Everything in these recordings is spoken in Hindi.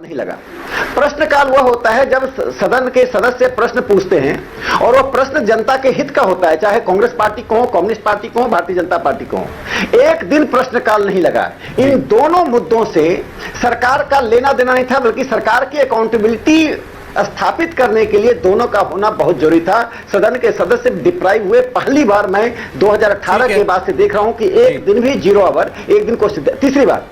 नहीं लगा। प्रश्नकाल वह होता है जब सदन के सदस्य प्रश्न पूछते हैं और वह प्रश्न जनता के हित का होता है, चाहे कांग्रेस पार्टी को हो, कम्युनिस्ट पार्टी को हो, भारतीय जनता पार्टी को हो। एक दिन प्रश्नकाल नहीं लगा। इन दोनों मुद्दों से सरकार का लेना देना नहीं था, बल्कि सरकार की अकाउंटेबिलिटी स्थापित करने के लिए दोनों का होना बहुत जरूरी था। सदन के सदस्य डिप्राइव हुए। पहली बार मैं 2018 के बाद से देख रहा हूं कि एक दिन भी 0 आवर, एक दिन क्वेश्चन। तीसरी बार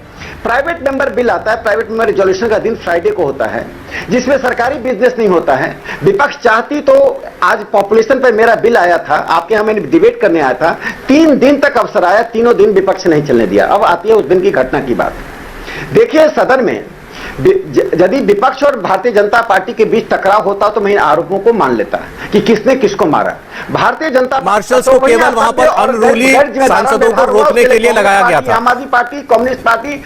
प्राइवेट मेंबर बिल आता है, प्राइवेट मेंबर रिजोल्यूशन का दिन फ्राइडे को होता है, जिसमें सरकारी बिजनेस नहीं होता है। विपक्ष चाहती तो आज पॉपुलेशन पर मेरा बिल आया था, आपके यहां मैंने डिबेट करने आया था, 3 दिन तक अवसर आया, तीनों दिन विपक्ष नहीं चलने दिया। अब आती है उस दिन की घटना की बात। देखिए, सदन में यदि विपक्ष और भारतीय जनता पार्टी के बीच टकराव होता तो मैं आरोपों को मान लेता कि किसने किसको मारा। भारतीय जनता मार्शल्स को केवल वहां पर अनरूली सांसदों को रोकने के लिए लगाया गया था। आम आदमी पार्टी, कम्युनिस्ट पार्टी।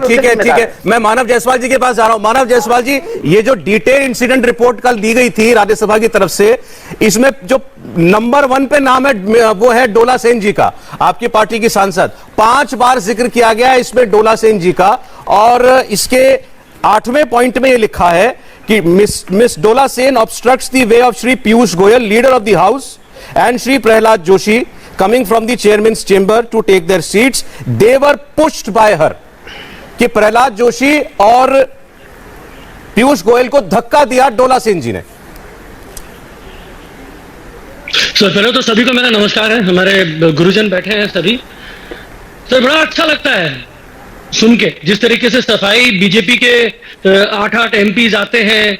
ठीक है। मैं मानव जायसवाल जी के पास जा रहा हूं। मानव जायसवाल जी, ये जो डिटेल इंसिडेंट रिपोर्ट कल दी गई थी राज्यसभा की तरफ से, इसमें जो नंबर 1 पे नाम है वो है डोला सेन जी का, आपकी पार्टी की सांसद। 5 बार जिक्र किया गया इसमें डोला सेन जी का, और इसके 8वें पॉइंट में यह लिखा है कि miss Dola Sen obstructs the way of Shri Piyush Goyal, leader of the house, and Shri Prahlad Joshi coming from the chairman's chamber to take their seats, they were pushed by her. कि प्रहलाद जोशी और पीयूष गोयल को धक्का दिया डोला सेन जी ने। सर, पहले तो सभी को मेरा नमस्कार है। हमारे गुरुजन बैठे हैं सभी। सर, बड़ा अच्छा लगता है सुन के, जिस तरीके से सफाई बीजेपी के 8 एमपीज आते हैं,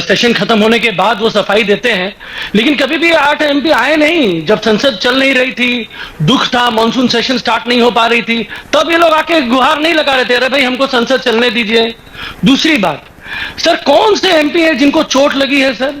सेशन खत्म होने के बाद वो सफाई देते हैं। लेकिन कभी भी 8 एमपी आए नहीं जब संसद चल नहीं रही थी, दुख था, मॉनसून सेशन स्टार्ट नहीं हो पा रही थी, तब ये लोग आके गुहार नहीं लगा रहे थे, अरे भाई हमको संसद चलने दीजिए। दूसरी बात, सर कौन से एमपी है जिनको चोट लगी है? सर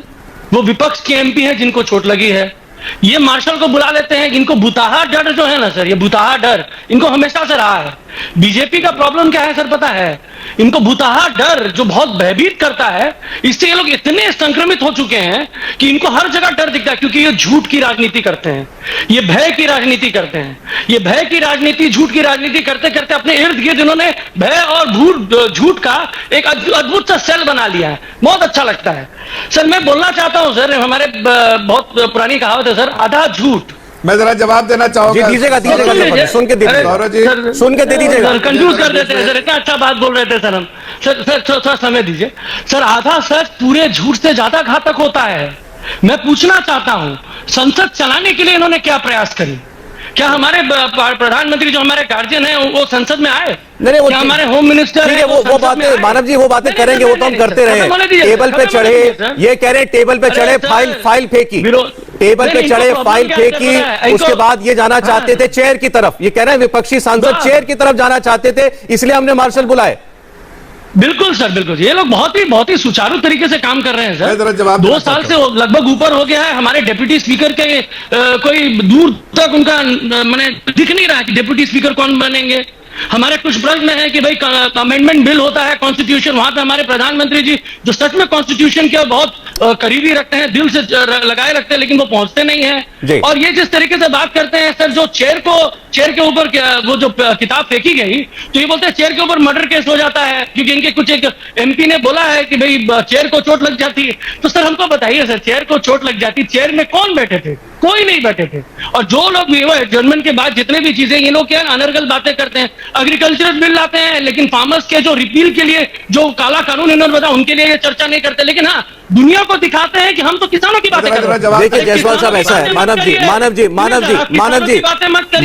वो विपक्ष के एमपी है जिनको चोट लगी है। ये मार्शल को बुला लेते हैं। इनको भूताहा डर जो है ना सर, ये भूताहा डर इनको हमेशा से रहा है। बीजेपी का प्रॉब्लम क्या है सर पता है? इनको भूताहा डर जो बहुत भयभीत करता है, इससे ये लोग इतने संक्रमित हो चुके हैं कि इनको हर जगह डर दिखता है, क्योंकि ये झूठ की राजनीति करते हैं, ये भय की राजनीति करते हैं। ये भय की राजनीति, झूठ की राजनीति करते करते अपने इर्द गिर्द इन्होंने भय और झूठ का एक अद्भुत सा सेल बना लिया है। बहुत अच्छा लगता है सर। मैं बोलना चाहता हूं सर, हमारे बहुत पुरानी कहावत है सर, आधा झूठ। मैं जरा जवाब देना चाहूंगा। दीजिएगा, सुन के दे दीजिएगा। कंफ्यूज कर देते हैं सर, इतना अच्छा बात बोल रहे थे सर हम। सर समय दीजिए सर। आधा सच पूरे झूठ से ज्यादा घातक होता है। मैं पूछना चाहता हूं, संसद चलाने के लिए इन्होंने क्या प्रयास करी? क्या हमारे प्रधानमंत्री जो हमारे गार्जियन है वो संसद में आए? नहीं, क्या हमारे होम मिनिस्टर है वो बातें मानव जी, वो बातें करेंगे, वो तो हम करते रहे। टेबल पे चढ़े, ये कह रहे हैं टेबल पे चढ़े, फाइल फेंकी, टेबल पे चढ़े, फाइल फेंकी, उसके बाद ये जाना चाहते थे चेयर की तरफ। ये कह रहे हैं विपक्षी सांसद चेयर की तरफ जाना चाहते थे, इसलिए हमने मार्शल बुलाए। बिल्कुल सर, बिल्कुल। ये लोग बहुत ही सुचारू तरीके से काम कर रहे हैं सर। 2 साल से लगभग ऊपर हो गया है। हमारे डिप्टी स्पीकर के कोई दूर तक उनका मैंने दिख नहीं रहा कि डिप्टी स्पीकर कौन बनेंगे। हमारे कुछ प्रश्न है कि भाई अमेंडमेंट बिल होता है कॉन्स्टिट्यूशन, वहां पे हमारे प्रधानमंत्री जी जो सच में कॉन्स्टिट्यूशन के बहुत करीबी रखते हैं, दिल से लगाए रखते हैं, लेकिन वो पहुंचते नहीं है। और ये जिस तरीके से बात करते हैं सर, जो चेयर के ऊपर वो जो किताब फेंकी गई, तो ये बोलते हैं चेयर के ऊपर मर्डर केस हो जाता है, क्योंकि इनके कुछ एक एमपी ने बोला है कि भाई चेयर को चोट लग जाती है। तो सर हमको बताइए सर, चेयर को चोट लग जाती, चेयर में कौन बैठे थे? कोई नहीं बैठे थे। और जो लोग एडजर्नमेंट के बाद जितने भी चीजें, ये लोग क्या अनर्गल बातें करते हैं। एग्रीकल्चरल बिल लाते हैं, लेकिन फार्मर्स के जो रिपील के लिए जो काला कानून इन्होंने बताया, उनके लिए ये चर्चा नहीं करते। लेकिन हाँ, दुनिया को दिखाते हैं कि हम तो किसानों की बातें कर रहे हैं। देखिए जायसवाल साहब, ऐसा है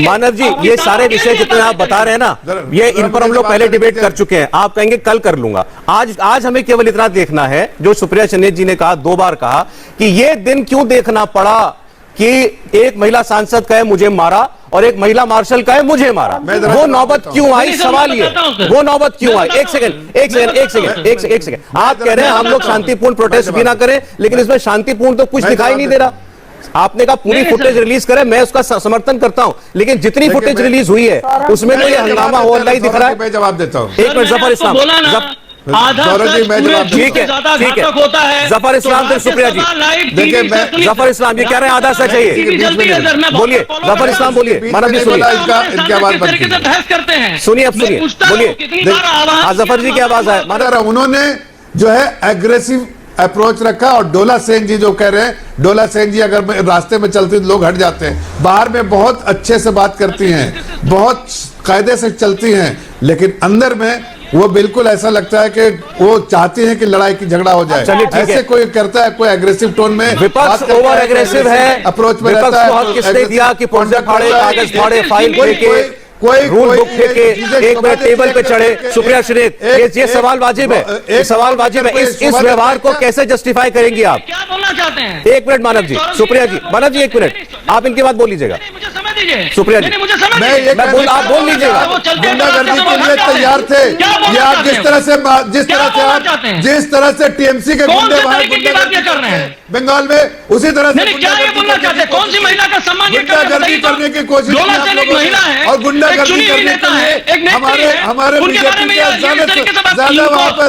मानव जी, ये सारे विषय जितने आप बता रहे हैं ना, ये इन पर हम लोग पहले डिबेट कर चुके हैं। आप कहेंगे कल कर लूंगा। आज हमें केवल इतना देखना है, जो सुप्रिया चनेत जी ने कहा, 2 बार कहा कि ये दिन क्यों देखना पड़ा कि एक महिला सांसद कहे मुझे मारा और एक महिला मार्शल कहे मुझे मारा। वो नौबत क्यों आई? सवाल ये, वो नौबत क्यों आई? एक सेकंड। आप कह रहे हैं हम लोग शांतिपूर्ण प्रोटेस्ट भी ना करें, लेकिन इसमें शांतिपूर्ण तो कुछ दिखाई नहीं दे रहा। आपने कहा पूरी फुटेज रिलीज करें, मैं उसका समर्थन करता हूं, लेकिन जितनी फुटेज रिलीज हुई है उसमें तो ये हंगामा हो रहा ही दिख रहा है। जवाब देता हूं। एक मिनट, जफर इस्लाम, आधा गौरव जी, सच मैं पूरे जवाब झूठ ठीक से है, ज्यादा ठीक है। घातक होता है। जफर इस्लाम से शुक्रिया जी। देखिए, जफर इस्लाम ये कह रहे हैं आधा सच है ये। बोलिए जफर इस्लाम, बोलिए मानव जी सुनिए, इनकी आवाज बंद कीजिए। बहस करते हैं। सुनिए अब सुनिए, बोलिए। हाँ जफर जी की आवाज है। उन्होंने जो है एग्रेसिव अप्रोच रखा, और डोला सेन जी जो कह रहे हैं, डोला सेन जी अगर रास्ते में चलती तो लोग हट जाते हैं। बाहर में बहुत अच्छे से बात करती हैं, बहुत कायदे से चलती हैं, लेकिन अंदर में वो बिल्कुल ऐसा लगता है कि वो चाहती हैं कि लड़ाई की झगड़ा हो जाए। चलिए, ठीक है। ऐसे कोई करता है, कोई एग्रेसिव टोन में विपक्ष ओवर एग्रेसिव है, अप्रोच में विपक्ष रहता है। को हक किसने दिया कि पुर्जे फाड़े, कागज फाड़े, फाइल फेंके, कोई रूल बुक फेंके, एक मिनट टेबल पे चढ़े। सुप्रिया श्रीनेत, ये सवाल वाजिब है, ये सवाल वाजिब है। इस व्यवहार को कैसे जस्टिफाई करेंगे आप? क्या बोलना चाहते हैं? एक मिनट मानव जी, सुप्रिया जी, मानव जी एक मिनट, आप इनके बाद बोल लीजिएगा। मुझे समय दीजिए सुप्रिया जी, मुझे समय मैं दीजिए। ये आप बोल लीजिएगा। गुंडागर्दी के लिए तैयार थे। ये आप जिस तरह से टीएमसी के गुंडे बाहर गुंडागर्दी कर रहे हैं बंगाल में, उसी तरह से क्या ये बोलना चाहते हैं? कौन सी महिला का सम्मान ये गुंडागर्दी करने की कोशिश की आप लोगों महिला ने, है और गुंडागर्दी करने के लिए हमारे बीजेपी के ज्यादा वहां पर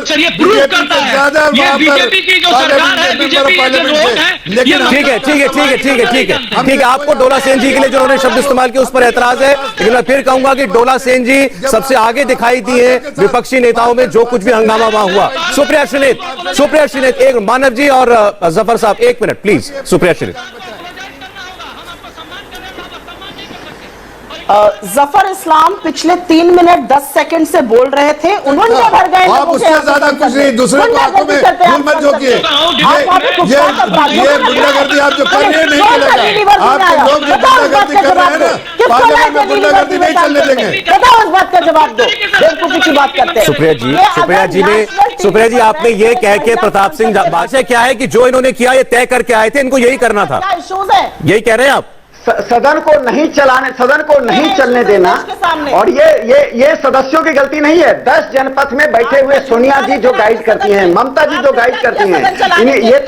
बीजेपी की जो सरकार है, बीजेपी के जो लोग हैं, लेकिन ठीक है ठीक है ठीक है ठीक है ठीक है ठीक है। आपको डोला सेन जी के लिए जो उन्होंने शब्द इस्तेमाल किया उस पर एतराज है, लेकिन मैं फिर कहूंगा कि डोला सेन जी सबसे आगे दिखाई दिए विपक्षी नेताओं में, जो कुछ भी हंगामा वहां हुआ। सुप्रिया श्रीनेत एक, मानव जी और जफर साहब एक मिनट प्लीज। सुप्रिया श्रीनेत, जफर इस्लाम पिछले 3 मिनट 10 सेकंड से बोल रहे थे, उन्होंने भर गए। आप उससे ज्यादा कुछ नहीं, दूसरे को आंखों में फूल मत झोंकिए। ये गुंडागर्दी आप जो कर रहे हैं नहीं चलेगा। आपके लोग जो गुंडागर्दी कर रहे हैं ना, पार्लियामेंट में गुंडागर्दी नहीं चलने देंगे। बताओ उस बात का जवाब दो, बेवकूफी की बात करते हैं। सुप्रिया जी आपने ये कह के प्रताप सिंह बादशाह क्या है कि जो इन्होंने किया ये तय करके आए थे, इनको यही करना था, इश्यूज है, यही कह रहे हैं आप? सदन को नहीं चलाने, सदन को नहीं चलने देना, और ये सदस्यों की गलती नहीं है। 10 जनपथ में बैठे हुए सोनिया जी जो गाइड करती हैं, ममता जी जो गाइड करती हैं, ये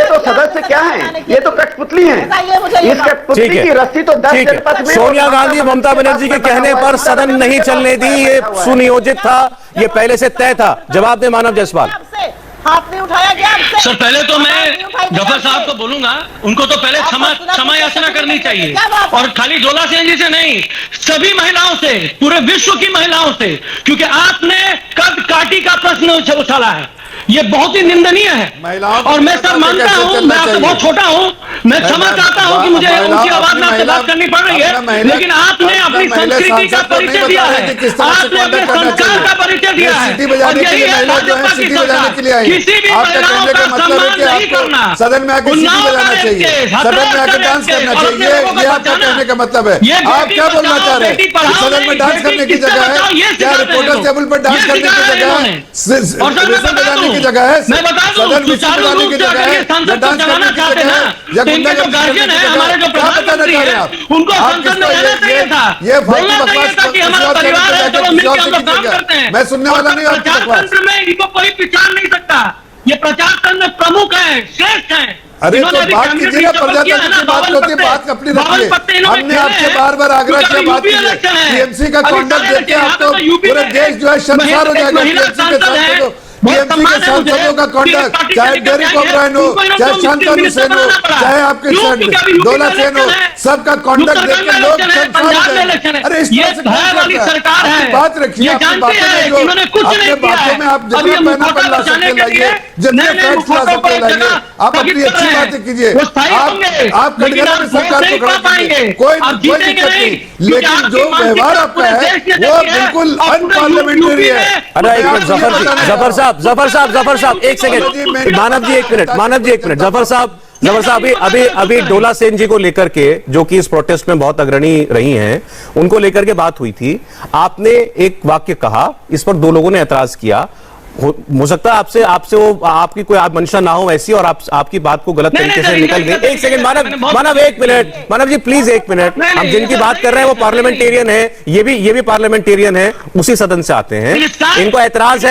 तो सदस्य क्या हैं? ये तो कठपुतली हैं। इस कठपुतली की रस्सी तो 10 जनपथ में। सोनिया गांधी ममता बनर्जी के कहने पर सदन नहीं चलने दी, ये सुनियोजित था, ये पहले से तय था। जवाब दे मानव जायसवाल। हाथ नहीं उठाया गया आपसे। सर पहले तो मैं जफर साहब को बोलूंगा, उनको तो पहले क्षमा याचना करनी चाहिए, और खाली डोला सेन जी से नहीं, सभी महिलाओं से, पूरे विश्व की महिलाओं से, क्योंकि आपने कद काटी का प्रश्न उछाला है, ये बहुत ही निंदनीय है। और मैं सर मानता हूं, मैं आपसे बहुत छोटा हूं, मैं क्षमा चाहता हूं कि मुझे ऊंची आवाज में आपसे बात करनी पड़ रही है, लेकिन आपने अपनी संस्कृति का परिचय दिया है, आपने अपने संस्कार का परिचय दिया है, और यही है भाजपा की सरकार। किसी भी महिलाओं का सम्मान नहीं करना, सदन में आकर सीटी बजाना चाहिए, सदन में आकर डांस करना चाहिए, ये आपका कहने का मतलब है। आप क्या बोलना चाह रहे हैं? सदन में डांस करने की जगह है क्या? रिपोर्टर्स टेबल पर डांस करने की जगह है, बजाने की जगह है, सदन विषय बजाने की जगह है, या डांस करने की जगह है, या गुंडागर्दी करने की जगह है? क्या बताना चाह रहे हैं आप? उनको संसद में जाना चाहिए था, ये बोलना चाहिए था कि हमारा परिवार है, चलो मिलकर हम लोग काम करते हैं। मैं सुनने वाला नहीं हूं आपकी बकवास। प्रचार तंत्र में इनको कोई पहचान नहीं सकता, ये प्रचार तंत्र प्रमुख है, श्रेष्ठ है। अरे तो बात कीजिए ना, प्रजातंत्र की बात होती है, बात अपनी रखिए। हमने आपसे बार बार आग्रह किया, बात कीजिए। टीएमसी का कॉन्डक्ट देख के आपको पूरे देश जो है शर्मसार हो जाएगा। टीएमसी के सांसदों, टीएमसी के सांसदों का कॉन्डक्ट, चाहे डेरिक ओब्रायन हो, चाहे शांतनु सेन हो, चाहे आपके डोला सेन हो, सबका कॉन्डक्ट देख के लोग शर्मसार हो जाएंगे। अरे इस तरह से सरकार है, बात रखिए, अपनी बातों में जो अपने बातों में आप जितना पैनापन ला सकते लाइए, जितने फैक्ट्स ला सकते लाइए, आप अपनी अच्छी बातें कीजिए। आप कटघरे में सरकार को खड़ा कीजिए, कोई दिक्कत नहीं, लेकिन जो व्यवहार आपका है वो बिल्कुल अनपार्लियामेंट्री है। जफर साहब एक सेकंड, मानव जी एक मिनट, जफर साहब अभी डोला सेन जी को लेकर के, जो कि इस प्रोटेस्ट में बहुत अग्रणी रही हैं, उनको लेकर के बात हुई थी। आपने एक वाक्य कहा, इस पर 2 लोगों ने एतराज किया। हो सकता है आपसे वो आपकी कोई मंशा ना हो ऐसी, और आपकी बात को गलत तरीके से निकल गई। एक सेकंड मानव एक मिनट, मानव जी प्लीज एक मिनट। हम जिनकी बात कर रहे हैं वो पार्लियामेंटेरियन है, ये भी पार्लियामेंटेरियन है, उसी सदन से आते हैं। इनको एतराज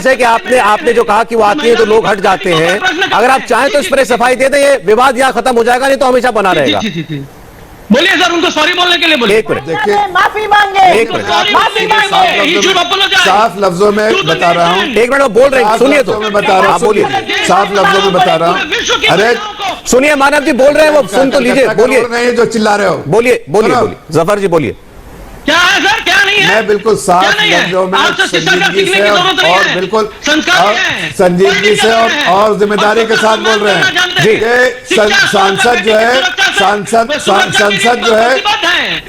है कि आपने जो कहा कि वो आती है तो लोग हट जाते हैं। अगर आप चाहें तो इस पर सफाई दे दें, ये विवाद यहाँ खत्म हो जाएगा, नहीं तो हमेशा बना रहेगा। बोलिए सर, उनको सॉरी बोलने के लिए बोलिए। एक मिनट देखिए, माफी मांगे, एक मिनट। माफी मांगे। He should apologize. साफ लफ्जों में बता रहा हूँ, एक मिनट वो बोल रहे हैं, साफ सुनिए तो लफ्जों में बता रहा आप हूँ, बोलिए, साफ लफ्जों में बता रहा हूँ। अरे सुनिए मानव जी बोल रहे हैं, वो सुन तो लीजिए, बोलिए नहीं जो चिल्ला रहे हो, बोलिए बोलिए सुनो। बोलिए जफर जी बोलिए। क्या है सर, क्या नहीं है? मैं बिल्कुल क्या साफ नहीं है? लफ्जों में आपसे शिष्टाचार संजीदगी सीखने से की जरूरत नहीं और है। बिल्कुल संस्कार और है। संजीदगी से और जिम्मेदारी के साथ बोल रहे हैं। जी। ये सांसद जो है, सांसद जो है,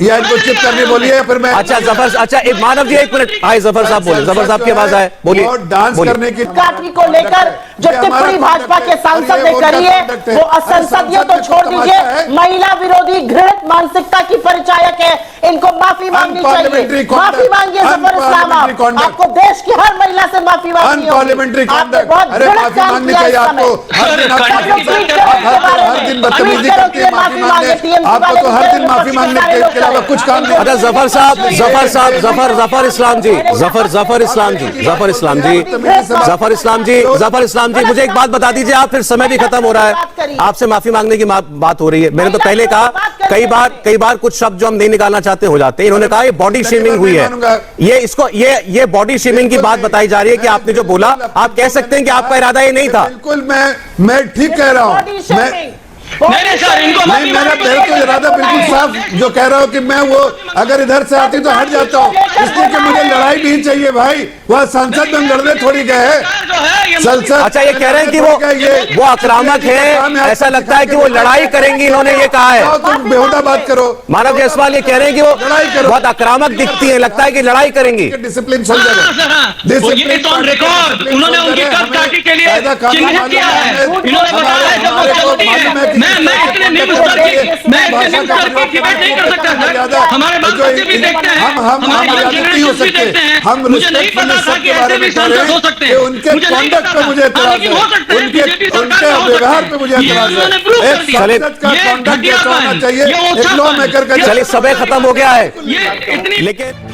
या इनको चुप करने बोलिए, फिर मैं अच्छा जफर, अच्छा एक मानव जी एक मिनट आए, जफर साहब बोले, जफर साहब के पास आए, बोलिए और डांस बोलिए। करने की काटनी को लेकर जो टिप्पणी भाजपा के सांसद ने करी है वो असंसदीय तो छोड़ दीजिए, महिला विरोधी घृणित मानसिकता की परिचायक है, इनको माफी मांगनी चाहिए। माफी मांगिए जफर इस्लाम, आपको देश की हर महिला से माफी मांगनी होगी। अनपार्लियामेंट्री आपने कॉन्डक्ट, बहुत अरे घृणित माफी काम मांगनी किया चाहिए इस आपको। समय। हर दिन आप लोग ट्वीट करो इसके बारे में। हर दिन बदतमीजी ट्वीट करो करती है कि माफी मांगने, TMC आपको तो हर दिन माफी मांगने के अलावा कुछ काम नहीं। अच्छा जफर साहब, जफर इस्लाम जी, जफर इस्लाम जी, जफर इस्लाम जी, मुझे एक बात बता दीजिए, आप फिर समय भी खत्म हो रहा है, आपसे माफी मांगने की बात हो रही है। मैंने तो पहले कहा कई बार कुछ शब्द जो हम नहीं निकालना चाहते हो जाते हैं। इन्होंने कहा ये बॉडी शेमिंग हुई है, ये बॉडी शेमिंग की बात बताई जा रही है कि आपने जो बोला, आप कह सकते हैं कि आपका इरादा ये नहीं था। बिल्कुल मैं ठीक कह रहा हूँ, नहीं सर, इनको नहीं, मेरा तो इरादा बिल्कुल साफ जो कह रहा हूँ कि मैं वो अगर इधर से आती तो हट जाता हूँ, इसलिए कि मुझे लड़ाई नहीं चाहिए भाई। वह संसद में लड़ने थोड़ी गए हैं संसद। अच्छा ये कह रहे हैं कि वो आक्रामक है, ऐसा लगता है कि वो लड़ाई करेंगी, इन्होंने ये कहा है। तुम बेहुदा बात करो। मानव जायसवाल ये कह रहे हैं कि वो लड़ाई करो, बहुत आक्रामक दिखती है, लगता है कि लड़ाई करेंगी। डिसिप्लिन चल जाएगा, ऑन रिकॉर्ड उन्होंने उनकी कद काटी के लिए चिन्हित किया है। इन्होंने बताया जब वो चलती है, मैं इतने निम्न स्तर की डिबेट नहीं कर सकता सर। हमारे बाल बच्चे भी देखते हैं, हमारे जनरेशन भी देखते हैं। मुझे नहीं पता था कि ऐसे भी सांसद हो सकते हैं। उनके कॉन्डक्ट पे मुझे एतराज है, उनके व्यवहार पे मुझे एतराज है। एक सांसद का कॉन्डक्ट जैसा होना चाहिए, एक लॉ मेकर का। चलिए समय खत्म हो गया है, लेकिन